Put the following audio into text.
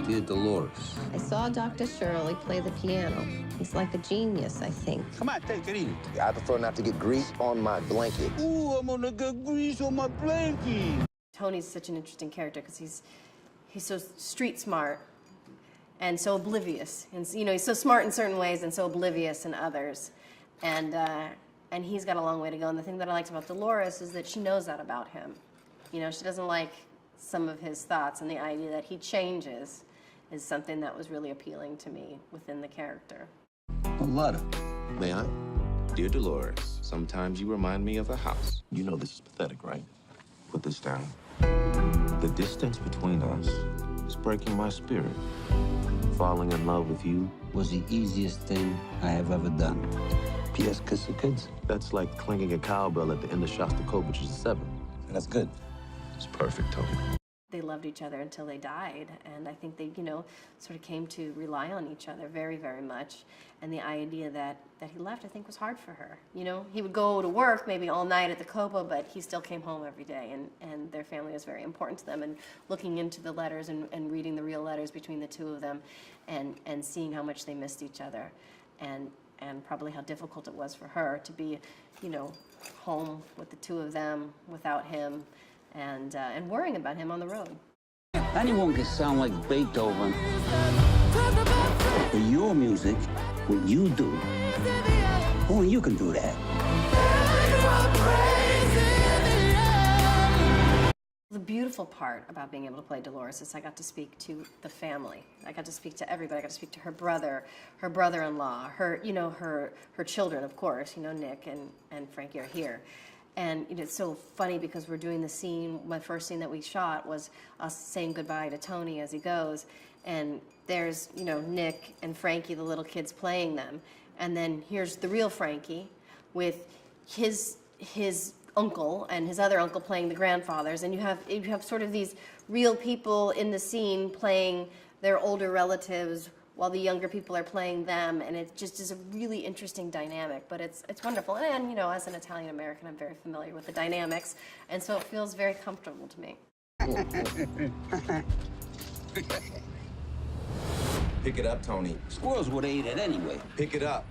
Dear Dolores. I saw Dr. Shirley play the piano. He's like a genius, I think. Come on, take it easy. I prefer not to get grease on my blanket. Ooh, I'm gonna get grease on my blanket. Tony's such an interesting character because he's so street smart and so oblivious. And you know, he's so smart in certain ways and so oblivious in others. And he's got a long way to go. And the thing that I liked about Dolores is that she knows that about him. You know, she doesn't like some of his thoughts, and the idea that he changes is something that was really appealing to me within the character. A letter. May I? Dear Dolores, sometimes you remind me of a house. You know this is pathetic, right? Put this down. The distance between us is breaking my spirit. Falling in love with you Was the easiest thing I have ever done. P.S. Kiss the kids. That's like clanging a cowbell at the end of Shostakovich's 7. That's good. It's perfect, Tony. They loved each other until they died, and I think they, you know, sort of came to rely on each other very, very much. And the idea that he left, I think, was hard for her. You know, he would go to work maybe all night at the Copa, but he still came home every day, and their family was very important to them. And looking into the letters and reading the real letters between the two of them, and seeing how much they missed each other, and probably how difficult it was for her to be, you know, home with the two of them without him, and worrying about him on the road. Anyone can sound like Beethoven. But your music, what you do, only you can do that. The beautiful part about being able to play Dolores is I got to speak to the family. I got to speak to everybody. I got to speak to her brother, her brother-in-law, her, you know, her children, of course. You know, Nick and Frankie are here. And you know, it's so funny because we're doing the scene, my first scene that we shot was us saying goodbye to Tony as he goes. And there's, you know, Nick and Frankie, the little kids, playing them. And then here's the real Frankie with his uncle and his other uncle playing the grandfathers. And you have sort of these real people in the scene playing their older relatives while the younger people are playing them, and it just is a really interesting dynamic, but it's wonderful. And, you know, as an Italian American, I'm very familiar with the dynamics, and so it feels very comfortable to me. Pick it up, Tony. Squirrels would have ate it anyway. Pick it up.